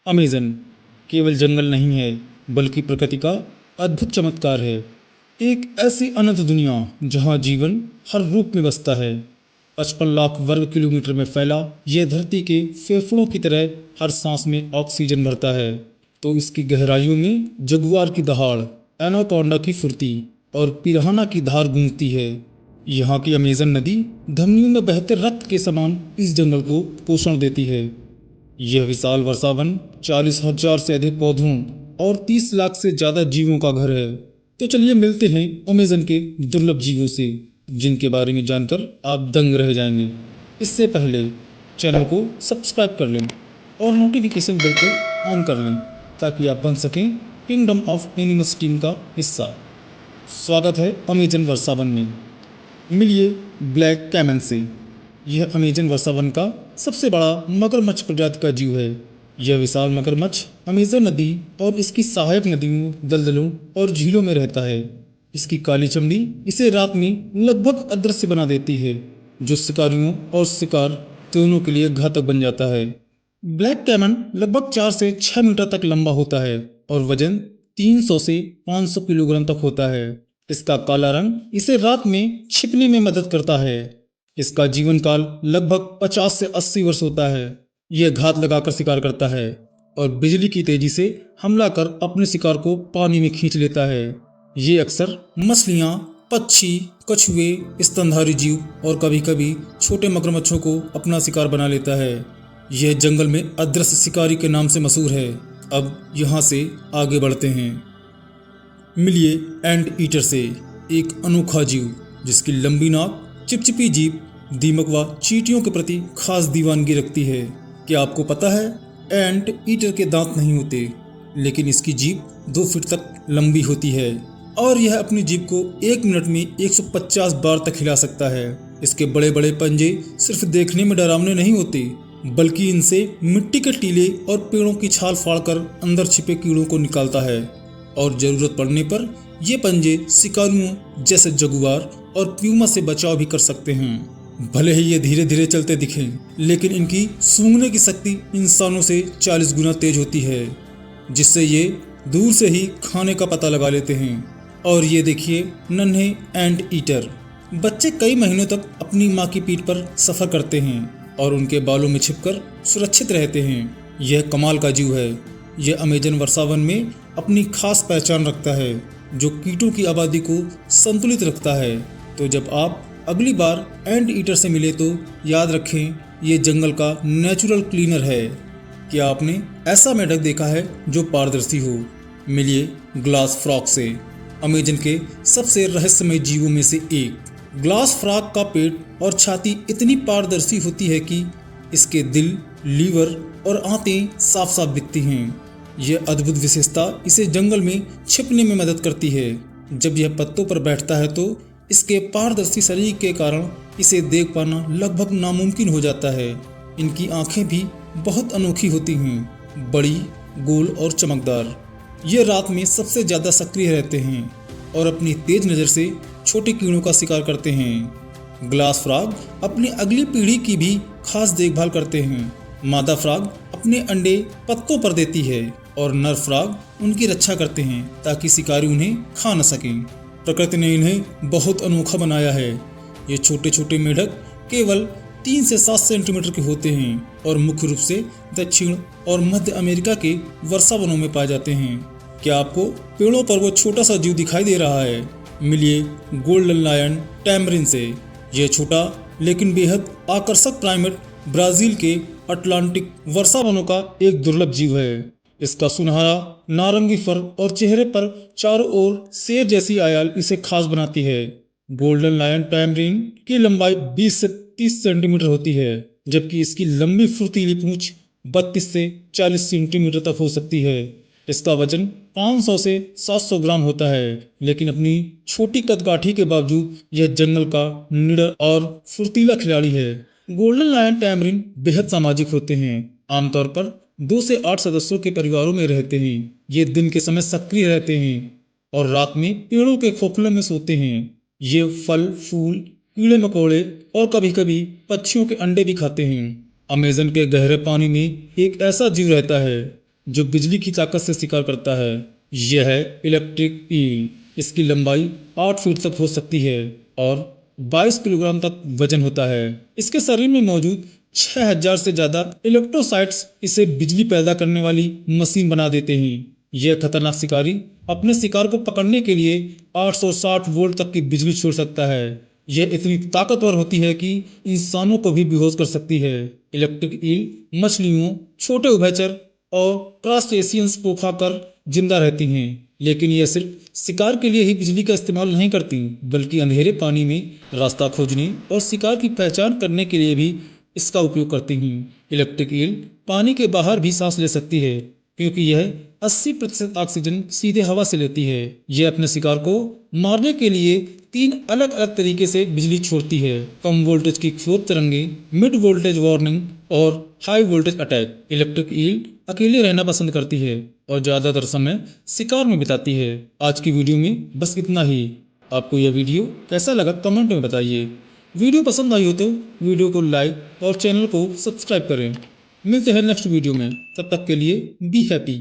Amazon केवल जंगल नहीं है, बल्कि प्रकृति का अद्भुत चमत्कार है। एक ऐसी अनंत दुनिया जहाँ जीवन हर रूप में बसता है। 55 लाख वर्ग किलोमीटर में फैला यह धरती के फेफड़ों की तरह हर सांस में ऑक्सीजन भरता है। तो इसकी गहराइयों में जगुआर की दहाड़, एनाकोंडा की फुर्ती और पिरान्हा की धार गूंजती है। यहाँ की अमेज़न नदी धमनियों में बहते रक्त के समान इस जंगल को पोषण देती है। यह विशाल वर्षावन 40,000 से अधिक पौधों और 30 लाख से ज्यादा जीवों का घर है। तो चलिए मिलते हैं अमेज़न के दुर्लभ जीवों से, जिनके बारे में जानकर आप दंग रह जाएंगे। इससे पहले चैनल को सब्सक्राइब कर लें और नोटिफिकेशन बेल को ऑन कर लें, ताकि आप बन सकें किंगडम ऑफ एनिमल्स टीम का हिस्सा। स्वागत है अमेज़न वर्षावन में। मिलिए ब्लैक कैमन से। यह अमेज़न वर्षावन का सबसे बड़ा मगरमच्छ प्रजाति का जीव है। यह विशाल मगरमच्छ अमेज़न नदी और इसकी सहायक नदियों, दलदलों और झीलों में रहता है। इसकी काली चमड़ी इसे रात में लगभग अदृश्य बना देती है, जो शिकारियों और शिकार दोनों के लिए घातक बन जाता है। ब्लैक कैमन लगभग 4 से 6 मीटर तक लंबा होता है और वजन 300 से 500 किलोग्राम तक होता है। इसका काला रंग इसे रात में छिपने में मदद करता है। इसका जीवन काल लगभग 50 से 80 वर्ष होता है। यह घात लगाकर शिकार करता है और बिजली की तेजी से हमला कर अपने शिकार को पानी में खींच लेता है। ये अक्सर मछलियाँ, पक्षी, कछुए, स्तनधारी जीव और कभी कभी छोटे मगरमच्छों को अपना शिकार बना लेता है। यह जंगल में अदृश्य शिकारी के नाम से मशहूर है। अब यहाँ से आगे बढ़ते हैं। मिलिए एंट ईटर से, एक अनोखा जीव जिसकी लंबी नाक, चिपचिपी जीभ, दीमक व चींटियों के प्रति खास दीवानगी रखती है। क्या आपको पता है, एंट ईटर के दांत नहीं होते, लेकिन इसकी जीभ 2 फीट तक लंबी होती है और यह अपनी जीभ को 1 मिनट में 150 बार तक हिला सकता है। इसके बड़े बड़े पंजे सिर्फ देखने में डरावने नहीं होते, बल्कि इनसे मिट्टी के टीले और पेड़ों की छाल फाड़कर अंदर छिपे कीड़ों को निकालता है और जरूरत पड़ने पर ये पंजे शिकारियों जैसे जगुआर और प्यूमा से बचाव भी कर सकते हैं। भले ही ये धीरे धीरे चलते दिखें, लेकिन इनकी सूंघने की शक्ति इंसानों से 40 गुना तेज होती है, जिससे ये दूर से ही खाने का पता लगा लेते हैं। और ये देखिए नन्हे एंट ईटर बच्चे कई महीनों तक अपनी माँ की पीठ पर सफर करते हैं और उनके बालों में छिपकर सुरक्षित रहते हैं। यह कमाल का जीव है। यह अमेज़न वर्षावन में अपनी खास पहचान रखता है, जो कीटों की आबादी को संतुलित रखता है। तो जब आप अगली बार एंट ईटर से मिले तो याद रखें, ये जंगल का नेचुरल क्लीनर है। क्या आपने ऐसा मेढक देखा है जो पारदर्शी हो? मिलिए ग्लास फ्रॉग से, अमेज़न के सबसे रहस्यमय जीवों में से एक। ग्लास फ्रॉग का पेट और छाती इतनी पारदर्शी होती है कि इसके दिल, लीवर और आंतें साफ साफ दिखती हैं। यह अद्भुत विशेषता इसे जंगल में छिपने में मदद करती है। जब यह पत्तों पर बैठता है तो इसके पारदर्शी शरीर के कारण इसे देख पाना लगभग नामुमकिन हो जाता है। इनकी आंखें भी बहुत अनोखी होती हैं, बड़ी, गोल और चमकदार। ये रात में सबसे ज़्यादा सक्रिय रहते हैं और अपनी तेज नज़र से छोटे कीड़ों का शिकार करते हैं। ग्लास फ्रॉग अपनी अगली पीढ़ी की भी खास देखभाल करते हैं। मादा फ्रॉग अपने अंडे पत्तों पर देती है और नर फ्रॉग उनकी रक्षा करते हैं ताकि शिकारी उन्हें खा न सकें। प्रकृति ने इन्हें बहुत अनोखा बनाया है। ये छोटे छोटे मेढक केवल 3 से 7 सेंटीमीटर के होते हैं और मुख्य रूप से दक्षिण और मध्य अमेरिका के वर्षावनों में पाए जाते हैं। क्या आपको पेड़ों पर वो छोटा सा जीव दिखाई दे रहा है? मिलिए गोल्डन लायन टैमरिन से। यह छोटा लेकिन बेहद आकर्षक प्राइमेट ब्राजील के अटलांटिक वर्षावनों का एक दुर्लभ जीव है। इसका सुनहरा नारंगी फर और चेहरे पर चारों ओर शेर जैसी आयाल इसे खास बनाती है। गोल्डन लायन टैमरिन की लंबाई 20 से 30 सेंटीमीटर होती है, जबकि इसकी लंबी फुर्तीली पूंछ 32 से 40 सेंटीमीटर तक हो सकती है। इसका वजन 500 से 700 ग्राम होता है, लेकिन अपनी छोटी कदकाठी के बावजूद यह जंगल का निडर और फुर्तीला खिलाड़ी है। गोल्डन लायन टैमरिन बेहद सामाजिक होते हैं। आमतौर पर 2 से 8 सदस्यों के परिवारों में रहते हैं। ये दिन के समय सक्रिय रहते हैं और रात में पेड़ों के खोखले में सोते हैं। ये फल, फूल, कीड़े मकोड़े और कभी कभी पक्षियों के अंडे भी खाते हैं। अमेज़न के गहरे पानी में एक ऐसा जीव रहता है जो बिजली की ताकत से शिकार करता है। यह है इलेक्ट्रिक ईल। इसकी लंबाई 8 फीट तक हो सकती है और 22 किलोग्राम तक वजन होता है। इसके शरीर में मौजूद 6000 से ज्यादा इलेक्ट्रोसाइट्स इसे बिजली पैदा करने वाली मशीन बना देते हैं। यह खतरनाक शिकारी अपने शिकार को पकड़ने के लिए 860 वोल्ट तक की बिजली छोड़ सकता है। यह इतनी ताकतवर होती है कि इंसानों को भी बेहोश कर सकती है। इलेक्ट्रिक ईल मछलियों, छोटे उभयचर और क्रस्टेशियंस को खाकर जिंदा रहती हैं, लेकिन यह सिर्फ शिकार के लिए ही बिजली का इस्तेमाल नहीं करती, बल्कि अंधेरे पानी में रास्ता खोजने और शिकार की पहचान करने के लिए भी इसका उपयोग करती हैं। इलेक्ट्रिक ईल पानी के बाहर भी सांस ले सकती है, क्योंकि यह 80% ऑक्सीजन सीधे हवा से लेती है। यह अपने शिकार को मारने के लिए 3 अलग अलग तरीके से बिजली छोड़ती है: कम वोल्टेज की शोर तरंगे, मिड वोल्टेज वार्निंग और high voltage attack. Electric eel अकेले रहना पसंद करती है और ज्यादातर समय शिकार में बिताती है। आज की वीडियो में बस इतना ही। आपको यह वीडियो कैसा लगा कमेंट में बताइए। वीडियो पसंद आई हो तो वीडियो को लाइक और चैनल को सब्सक्राइब करें। मिलते हैं नेक्स्ट वीडियो में, तब तक के लिए बी हैप्पी।